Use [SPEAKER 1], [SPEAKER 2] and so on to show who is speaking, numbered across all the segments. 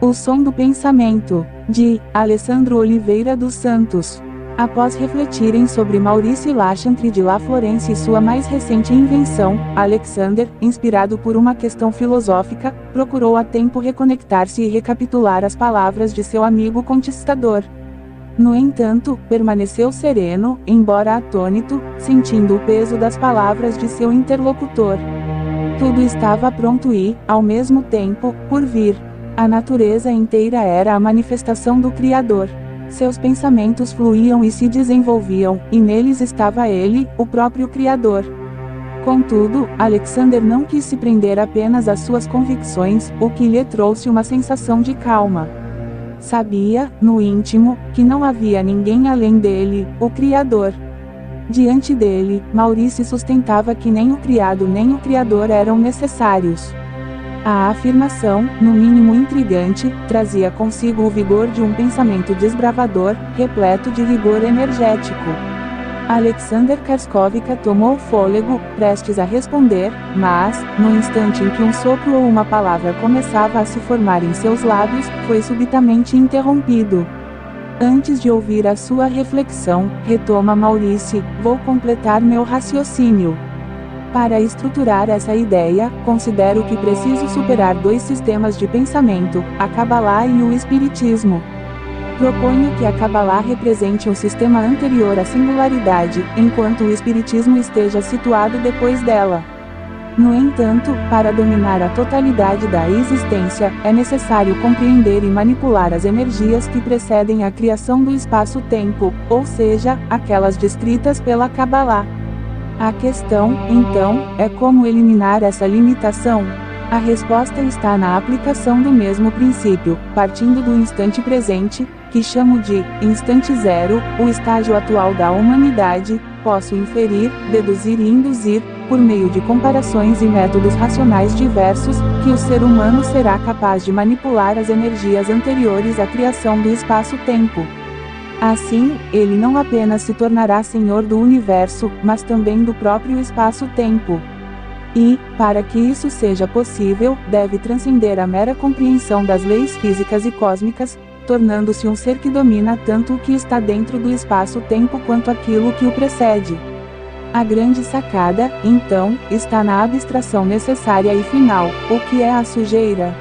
[SPEAKER 1] O Som do Pensamento, de Alessandro Oliveira dos Santos. Após refletirem sobre Maurice Lachantry de La Florence e sua mais recente invenção, Alexander, inspirado por uma questão filosófica, procurou a tempo reconectar-se e recapitular as palavras de seu amigo conquistador. No entanto, permaneceu sereno, embora atônito, sentindo o peso das palavras de seu interlocutor. Tudo estava pronto e, ao mesmo tempo, por vir. A natureza inteira era a manifestação do Criador. Seus pensamentos fluíam e se desenvolviam, e neles estava ele, o próprio Criador. Contudo, Alexander não quis se prender apenas às suas convicções, o que lhe trouxe uma sensação de calma. Sabia, no íntimo, que não havia ninguém além dele, o Criador. Diante dele, Maurice sustentava que nem o criado nem o Criador eram necessários. A afirmação, no mínimo intrigante, trazia consigo o vigor de um pensamento desbravador, repleto de rigor energético. Alexander Karskovka tomou fôlego, prestes a responder, mas, no instante em que um sopro ou uma palavra começava a se formar em seus lábios, foi subitamente interrompido. Antes de ouvir a sua reflexão, retoma Maurice, vou completar meu raciocínio. Para estruturar essa ideia, considero que preciso superar dois sistemas de pensamento, a Kabbalah e o Espiritismo. Proponho que a Kabbalah represente um sistema anterior à singularidade, enquanto o Espiritismo esteja situado depois dela. No entanto, para dominar a totalidade da existência, é necessário compreender e manipular as energias que precedem a criação do espaço-tempo, ou seja, aquelas descritas pela Kabbalah. A questão, então, é como eliminar essa limitação? A resposta está na aplicação do mesmo princípio, partindo do instante presente, que chamo de instante zero, o estágio atual da humanidade, posso inferir, deduzir e induzir, por meio de comparações e métodos racionais diversos, que o ser humano será capaz de manipular as energias anteriores à criação do espaço-tempo. Assim, ele não apenas se tornará senhor do universo, mas também do próprio espaço-tempo. E, para que isso seja possível, deve transcender a mera compreensão das leis físicas e cósmicas, tornando-se um ser que domina tanto o que está dentro do espaço-tempo quanto aquilo que o precede. A grande sacada, então, está na abstração necessária e final. O que é a sujeira?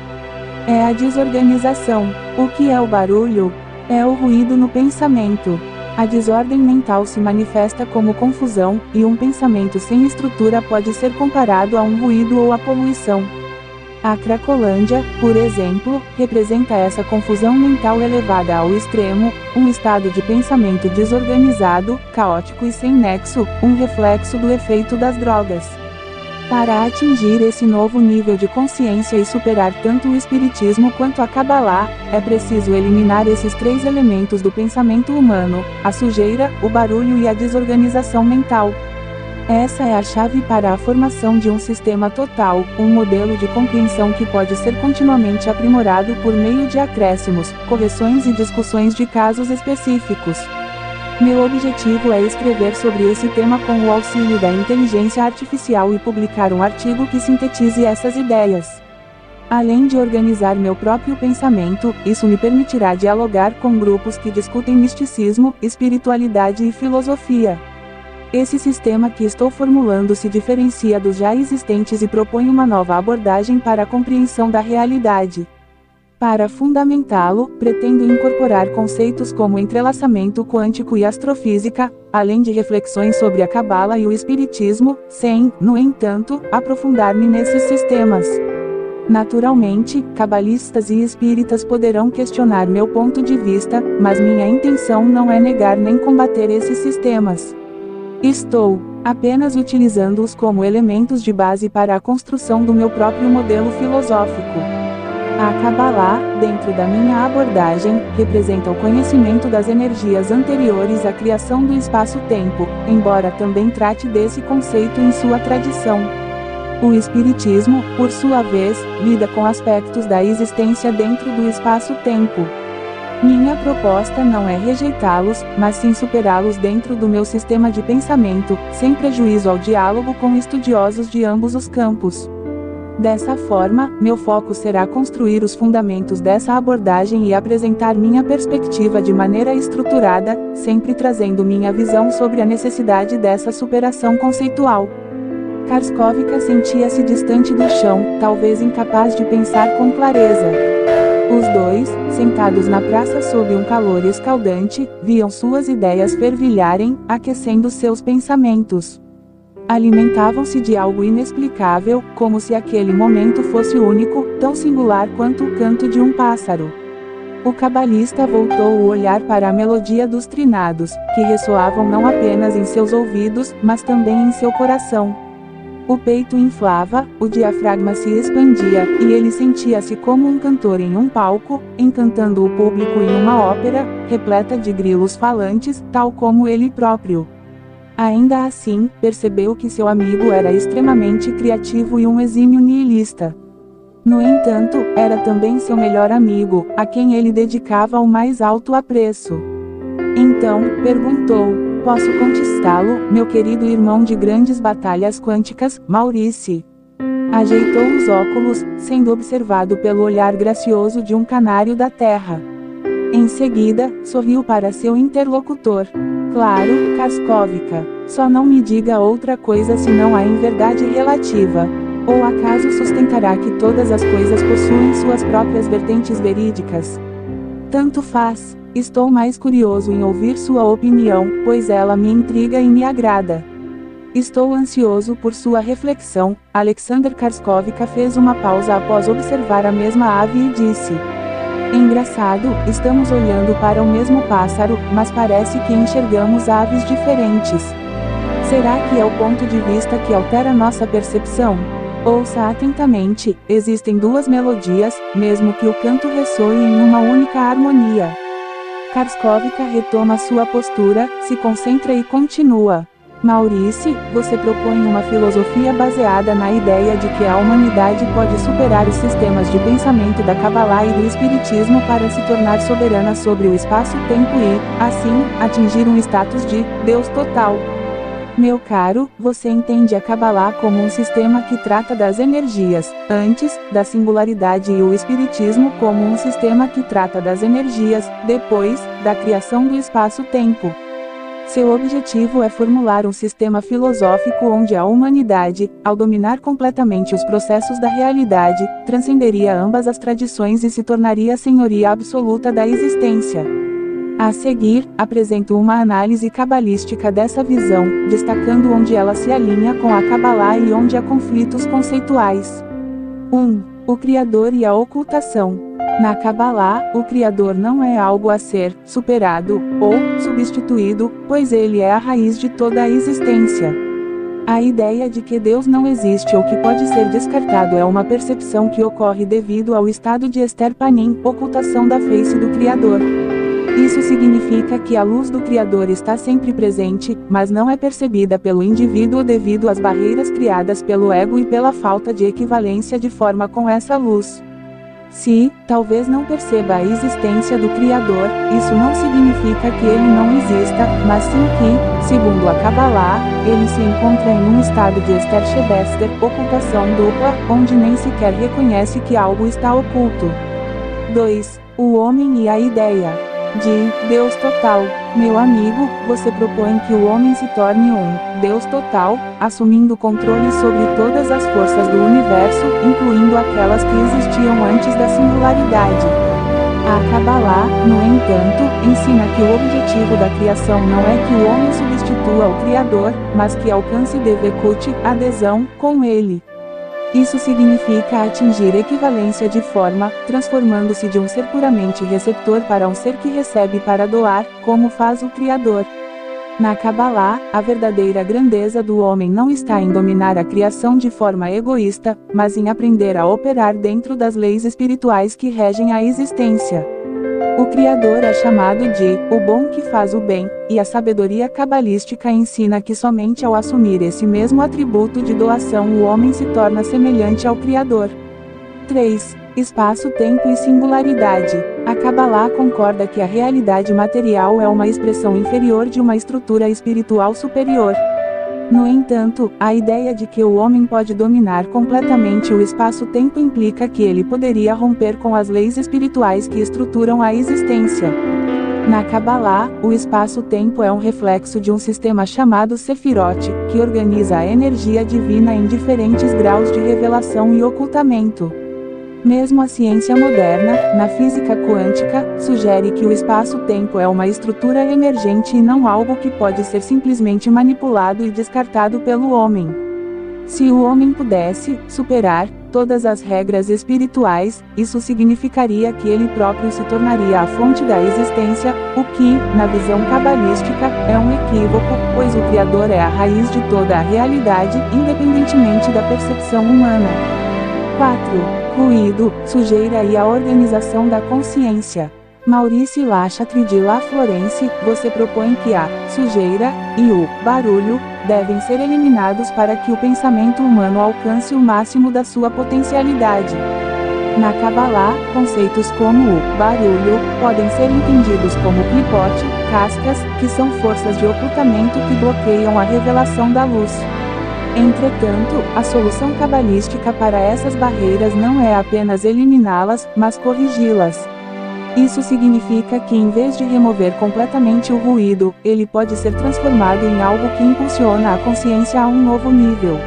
[SPEAKER 1] É a desorganização. O que é o barulho? É o ruído no pensamento. A desordem mental se manifesta como confusão, e um pensamento sem estrutura pode ser comparado a um ruído ou a poluição. A Cracolândia, por exemplo, representa essa confusão mental elevada ao extremo, um estado de pensamento desorganizado, caótico e sem nexo, um reflexo do efeito das drogas. Para atingir esse novo nível de consciência e superar tanto o Espiritismo quanto a Kabbalah, é preciso eliminar esses três elementos do pensamento humano: a sujeira, o barulho e a desorganização mental. Essa é a chave para a formação de um sistema total, um modelo de compreensão que pode ser continuamente aprimorado por meio de acréscimos, correções e discussões de casos específicos. Meu objetivo é escrever sobre esse tema com o auxílio da inteligência artificial e publicar um artigo que sintetize essas ideias. Além de organizar meu próprio pensamento, isso me permitirá dialogar com grupos que discutem misticismo, espiritualidade e filosofia. Esse sistema que estou formulando se diferencia dos já existentes e propõe uma nova abordagem para a compreensão da realidade. Para fundamentá-lo, pretendo incorporar conceitos como entrelaçamento quântico e astrofísica, além de reflexões sobre a Kabbalah e o Espiritismo, sem, no entanto, aprofundar-me nesses sistemas. Naturalmente, cabalistas e espíritas poderão questionar meu ponto de vista, mas minha intenção não é negar nem combater esses sistemas. Estou apenas utilizando-os como elementos de base para a construção do meu próprio modelo filosófico. A Kabbalah, dentro da minha abordagem, representa o conhecimento das energias anteriores à criação do espaço-tempo, embora também trate desse conceito em sua tradição. O Espiritismo, por sua vez, lida com aspectos da existência dentro do espaço-tempo. Minha proposta não é rejeitá-los, mas sim superá-los dentro do meu sistema de pensamento, sem prejuízo ao diálogo com estudiosos de ambos os campos. Dessa forma, meu foco será construir os fundamentos dessa abordagem e apresentar minha perspectiva de maneira estruturada, sempre trazendo minha visão sobre a necessidade dessa superação conceitual. Karskovka sentia-se distante do chão, talvez incapaz de pensar com clareza. Os dois, sentados na praça sob um calor escaldante, viam suas ideias fervilharem, aquecendo seus pensamentos. Alimentavam-se de algo inexplicável, como se aquele momento fosse único, tão singular quanto o canto de um pássaro. O cabalista voltou o olhar para a melodia dos trinados, que ressoavam não apenas em seus ouvidos, mas também em seu coração. O peito inflava, o diafragma se expandia, e ele sentia-se como um cantor em um palco, encantando o público em uma ópera, repleta de grilos falantes, tal como ele próprio. Ainda assim, percebeu que seu amigo era extremamente criativo e um exímio nihilista. No entanto, era também seu melhor amigo, a quem ele dedicava o mais alto apreço. Então, perguntou: posso conquistá-lo, meu querido irmão de grandes batalhas quânticas, Maurice? Ajeitou os óculos, sendo observado pelo olhar gracioso de um canário da terra. Em seguida, sorriu para seu interlocutor. Claro, Karskovka, só não me diga outra coisa senão a inverdade relativa. Ou acaso sustentará que todas as coisas possuem suas próprias vertentes verídicas? Tanto faz, estou mais curioso em ouvir sua opinião, pois ela me intriga e me agrada. Estou ansioso por sua reflexão. Alexander Karskovka fez uma pausa após observar a mesma ave e disse: engraçado, estamos olhando para o mesmo pássaro, mas parece que enxergamos aves diferentes. Será que é o ponto de vista que altera nossa percepção? Ouça atentamente, existem duas melodias, mesmo que o canto ressoe em uma única harmonia. Karskovka retoma sua postura, se concentra e continua. Maurice, você propõe uma filosofia baseada na ideia de que a humanidade pode superar os sistemas de pensamento da Kabbalah e do Espiritismo para se tornar soberana sobre o espaço-tempo e, assim, atingir um status de Deus total. Meu caro, você entende a Kabbalah como um sistema que trata das energias, antes, da singularidade e o Espiritismo como um sistema que trata das energias, depois, da criação do espaço-tempo. Seu objetivo é formular um sistema filosófico onde a humanidade, ao dominar completamente os processos da realidade, transcenderia ambas as tradições e se tornaria a senhoria absoluta da existência. A seguir, apresento uma análise cabalística dessa visão, destacando onde ela se alinha com a Kabbalah e onde há conflitos conceituais. 1. O Criador e a ocultação. Na Kabbalah, o Criador não é algo a ser superado ou substituído, pois ele é a raiz de toda a existência. A ideia de que Deus não existe ou que pode ser descartado é uma percepção que ocorre devido ao estado de Esther Panim, ocultação da face do Criador. Isso significa que a luz do Criador está sempre presente, mas não é percebida pelo indivíduo devido às barreiras criadas pelo ego e pela falta de equivalência de forma com essa luz. Se, talvez não perceba a existência do Criador, isso não significa que ele não exista, mas sim que, segundo a Kabbalah, ele se encontra em um estado de Esther Shebester, ocultação dupla, onde nem sequer reconhece que algo está oculto. 2. O homem e a ideia de Deus total. Meu amigo, você propõe que o homem se torne um Deus total, assumindo controle sobre todas as forças do universo, incluindo aquelas que existiam antes da singularidade. A Kabbalah, no entanto, ensina que o objetivo da criação não é que o homem substitua o Criador, mas que alcance devekut, adesão, com ele. Isso significa atingir equivalência de forma, transformando-se de um ser puramente receptor para um ser que recebe para doar, como faz o Criador. Na Kabbalah, a verdadeira grandeza do homem não está em dominar a criação de forma egoísta, mas em aprender a operar dentro das leis espirituais que regem a existência. O Criador é chamado de o bom que faz o bem, e a sabedoria cabalística ensina que somente ao assumir esse mesmo atributo de doação o homem se torna semelhante ao Criador. 3. Espaço, tempo e singularidade. A Kabbalah concorda que a realidade material é uma expressão inferior de uma estrutura espiritual superior. No entanto, a ideia de que o homem pode dominar completamente o espaço-tempo implica que ele poderia romper com as leis espirituais que estruturam a existência. Na Kabbalah, o espaço-tempo é um reflexo de um sistema chamado Sefirot, que organiza a energia divina em diferentes graus de revelação e ocultamento. Mesmo a ciência moderna, na física quântica, sugere que o espaço-tempo é uma estrutura emergente e não algo que pode ser simplesmente manipulado e descartado pelo homem. Se o homem pudesse superar todas as regras espirituais, isso significaria que ele próprio se tornaria a fonte da existência, o que, na visão cabalística, é um equívoco, pois o Criador é a raiz de toda a realidade, independentemente da percepção humana. 4. Ruído, sujeira e a organização da consciência. Maurice Lachatri de La Florence, você propõe que a sujeira e o barulho devem ser eliminados para que o pensamento humano alcance o máximo da sua potencialidade. Na Kabbalah, conceitos como o barulho podem ser entendidos como clipote, cascas, que são forças de ocultamento que bloqueiam a revelação da luz. Entretanto, a solução cabalística para essas barreiras não é apenas eliminá-las, mas corrigi-las. Isso significa que em vez de remover completamente o ruído, ele pode ser transformado em algo que impulsiona a consciência a um novo nível.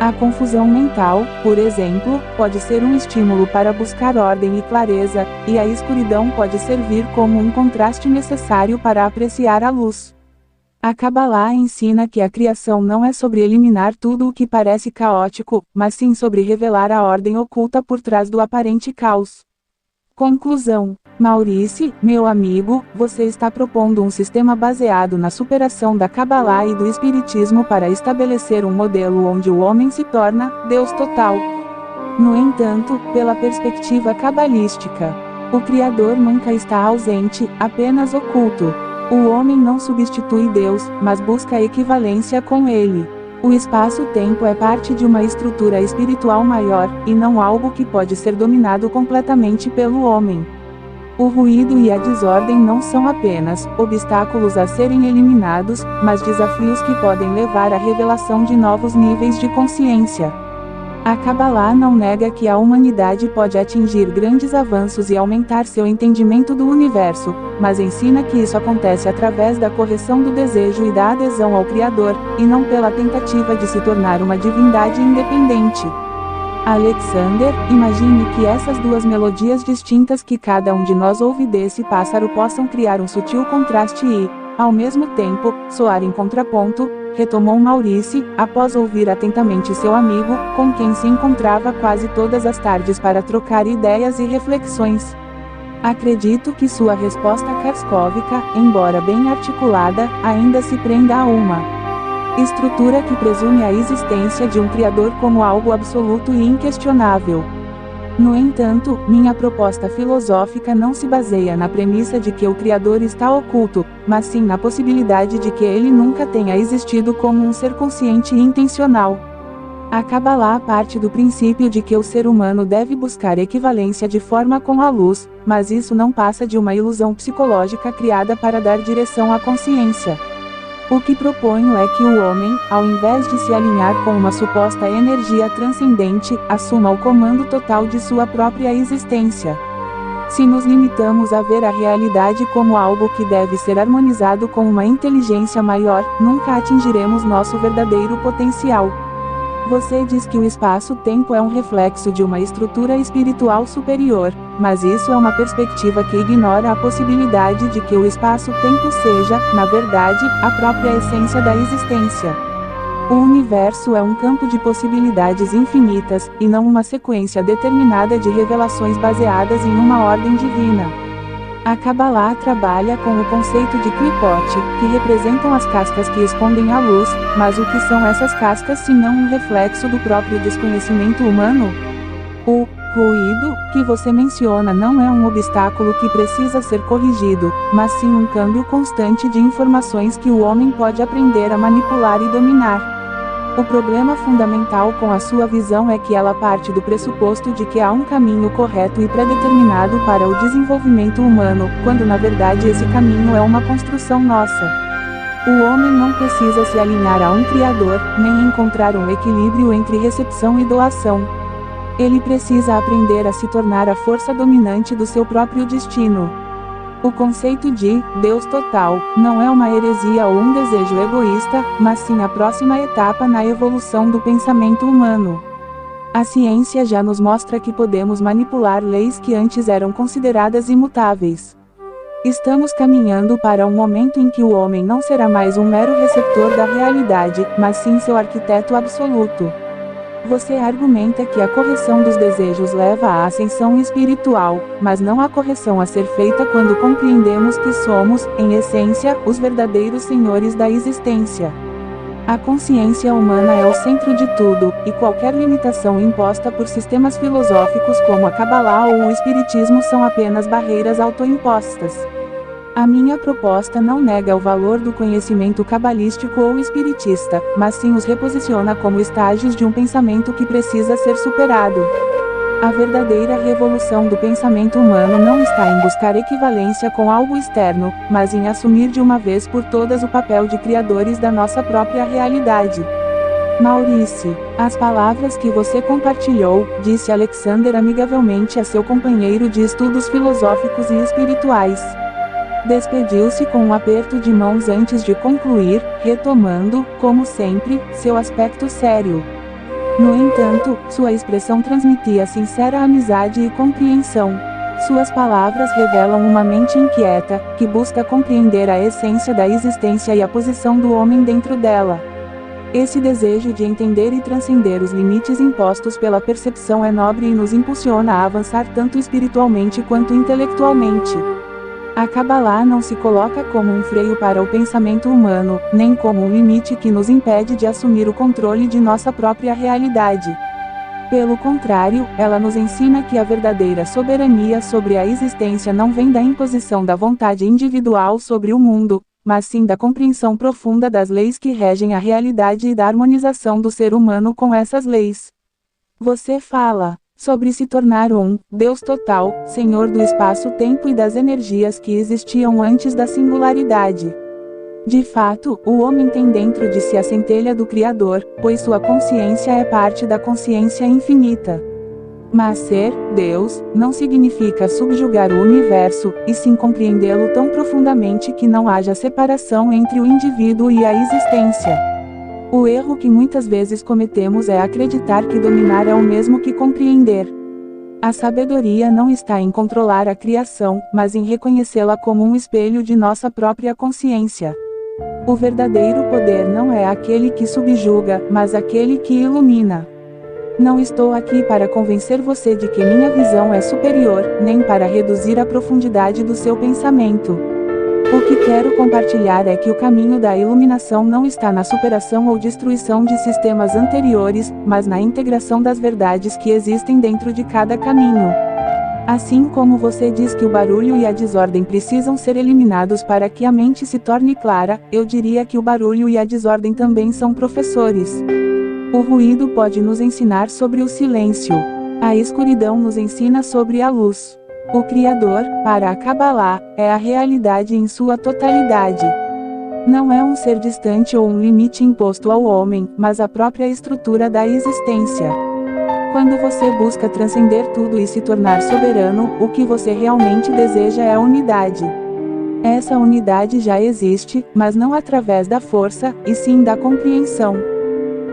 [SPEAKER 1] A confusão mental, por exemplo, pode ser um estímulo para buscar ordem e clareza, e a escuridão pode servir como um contraste necessário para apreciar a luz. A Kabbalah ensina que a criação não é sobre eliminar tudo o que parece caótico, mas sim sobre revelar a ordem oculta por trás do aparente caos. Conclusão. Maurice, meu amigo, você está propondo um sistema baseado na superação da Kabbalah e do Espiritismo para estabelecer um modelo onde o homem se torna Deus total. No entanto, pela perspectiva cabalística, o Criador nunca está ausente, apenas oculto. O homem não substitui Deus, mas busca equivalência com ele. O espaço-tempo é parte de uma estrutura espiritual maior, e não algo que pode ser dominado completamente pelo homem. O ruído e a desordem não são apenas obstáculos a serem eliminados, mas desafios que podem levar à revelação de novos níveis de consciência. A Kabbalah não nega que a humanidade pode atingir grandes avanços e aumentar seu entendimento do universo, mas ensina que isso acontece através da correção do desejo e da adesão ao Criador, e não pela tentativa de se tornar uma divindade independente. Alexander, imagine que essas duas melodias distintas que cada um de nós ouve desse pássaro possam criar um sutil contraste e, ao mesmo tempo, soar em contraponto, retomou Maurice, após ouvir atentamente seu amigo, com quem se encontrava quase todas as tardes para trocar ideias e reflexões. Acredito que sua resposta karskóvica, embora bem articulada, ainda se prenda a uma estrutura que presume a existência de um Criador como algo absoluto e inquestionável. No entanto, minha proposta filosófica não se baseia na premissa de que o Criador está oculto, mas sim na possibilidade de que ele nunca tenha existido como um ser consciente e intencional. A Kabbalah parte do princípio de que o ser humano deve buscar equivalência de forma com a luz, mas isso não passa de uma ilusão psicológica criada para dar direção à consciência. O que proponho é que o homem, ao invés de se alinhar com uma suposta energia transcendente, assuma o comando total de sua própria existência. Se nos limitamos a ver a realidade como algo que deve ser harmonizado com uma inteligência maior, nunca atingiremos nosso verdadeiro potencial. Você diz que o espaço-tempo é um reflexo de uma estrutura espiritual superior, mas isso é uma perspectiva que ignora a possibilidade de que o espaço-tempo seja, na verdade, a própria essência da existência. O universo é um campo de possibilidades infinitas, e não uma sequência determinada de revelações baseadas em uma ordem divina. A Kabbalah trabalha com o conceito de clipote, que representam as cascas que escondem a luz, mas o que são essas cascas se não um reflexo do próprio desconhecimento humano? O ruído que você menciona não é um obstáculo que precisa ser corrigido, mas sim um câmbio constante de informações que o homem pode aprender a manipular e dominar. O problema fundamental com a sua visão é que ela parte do pressuposto de que há um caminho correto e pré-determinado para o desenvolvimento humano, quando na verdade esse caminho é uma construção nossa. O homem não precisa se alinhar a um Criador, nem encontrar um equilíbrio entre recepção e doação. Ele precisa aprender a se tornar a força dominante do seu próprio destino. O conceito de Deus total não é uma heresia ou um desejo egoísta, mas sim a próxima etapa na evolução do pensamento humano. A ciência já nos mostra que podemos manipular leis que antes eram consideradas imutáveis. Estamos caminhando para um momento em que o homem não será mais um mero receptor da realidade, mas sim seu arquiteto absoluto. Você argumenta que a correção dos desejos leva à ascensão espiritual, mas não a correção a ser feita quando compreendemos que somos, em essência, os verdadeiros senhores da existência. A consciência humana é o centro de tudo, e qualquer limitação imposta por sistemas filosóficos como a Kabbalah ou o Espiritismo são apenas barreiras autoimpostas. A minha proposta não nega o valor do conhecimento cabalístico ou espiritista, mas sim os reposiciona como estágios de um pensamento que precisa ser superado. A verdadeira revolução do pensamento humano não está em buscar equivalência com algo externo, mas em assumir de uma vez por todas o papel de criadores da nossa própria realidade. Maurice, as palavras que você compartilhou, disse Alexander amigavelmente a seu companheiro de estudos filosóficos e espirituais. Despediu-se com um aperto de mãos antes de concluir, retomando, como sempre, seu aspecto sério. No entanto, sua expressão transmitia sincera amizade e compreensão. Suas palavras revelam uma mente inquieta, que busca compreender a essência da existência e a posição do homem dentro dela. Esse desejo de entender e transcender os limites impostos pela percepção é nobre e nos impulsiona a avançar tanto espiritualmente quanto intelectualmente. A Kabbalah não se coloca como um freio para o pensamento humano, nem como um limite que nos impede de assumir o controle de nossa própria realidade. Pelo contrário, ela nos ensina que a verdadeira soberania sobre a existência não vem da imposição da vontade individual sobre o mundo, mas sim da compreensão profunda das leis que regem a realidade e da harmonização do ser humano com essas leis. Você fala sobre se tornar um Deus total, Senhor do espaço-tempo e das energias que existiam antes da singularidade. De fato, o homem tem dentro de si a centelha do Criador, pois sua consciência é parte da consciência infinita. Mas ser Deus não significa subjugar o universo, e sim compreendê-lo tão profundamente que não haja separação entre o indivíduo e a existência. O erro que muitas vezes cometemos é acreditar que dominar é o mesmo que compreender. A sabedoria não está em controlar a criação, mas em reconhecê-la como um espelho de nossa própria consciência. O verdadeiro poder não é aquele que subjuga, mas aquele que ilumina. Não estou aqui para convencer você de que minha visão é superior, nem para reduzir a profundidade do seu pensamento. O que quero compartilhar é que o caminho da iluminação não está na superação ou destruição de sistemas anteriores, mas na integração das verdades que existem dentro de cada caminho. Assim como você diz que o barulho e a desordem precisam ser eliminados para que a mente se torne clara, eu diria que o barulho e a desordem também são professores. O ruído pode nos ensinar sobre o silêncio. A escuridão nos ensina sobre a luz. O Criador, para a Kabbalah, é a realidade em sua totalidade. Não é um ser distante ou um limite imposto ao homem, mas a própria estrutura da existência. Quando você busca transcender tudo e se tornar soberano, o que você realmente deseja é a unidade. Essa unidade já existe, mas não através da força, e sim da compreensão.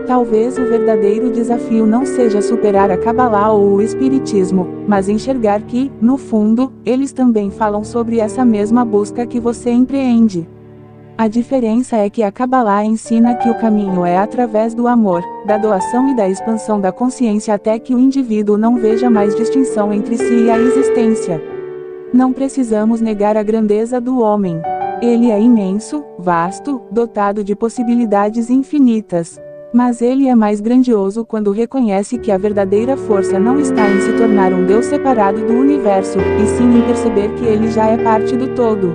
[SPEAKER 1] Talvez o verdadeiro desafio não seja superar a Kabbalah ou o Espiritismo, mas enxergar que, no fundo, eles também falam sobre essa mesma busca que você empreende. A diferença é que a Kabbalah ensina que o caminho é através do amor, da doação e da expansão da consciência até que o indivíduo não veja mais distinção entre si e a existência. Não precisamos negar a grandeza do homem. Ele é imenso, vasto, dotado de possibilidades infinitas. Mas ele é mais grandioso quando reconhece que a verdadeira força não está em se tornar um Deus separado do universo, e sim em perceber que ele já é parte do todo.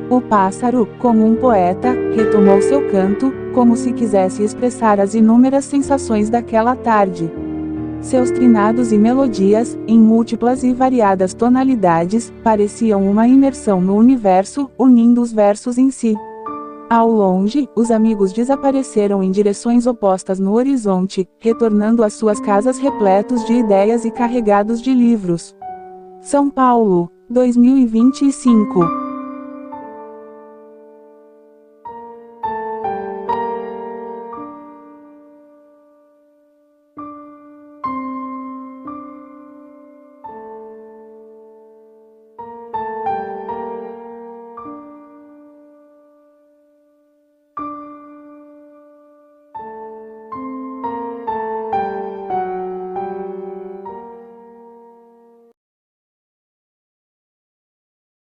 [SPEAKER 1] O pássaro, como um poeta, retomou seu canto, como se quisesse expressar as inúmeras sensações daquela tarde. Seus trinados e melodias, em múltiplas e variadas tonalidades, pareciam uma imersão no universo, unindo os versos em si. Ao longe, os amigos desapareceram em direções opostas no horizonte, retornando às suas casas repletos de ideias e carregados de livros. São Paulo, 2025.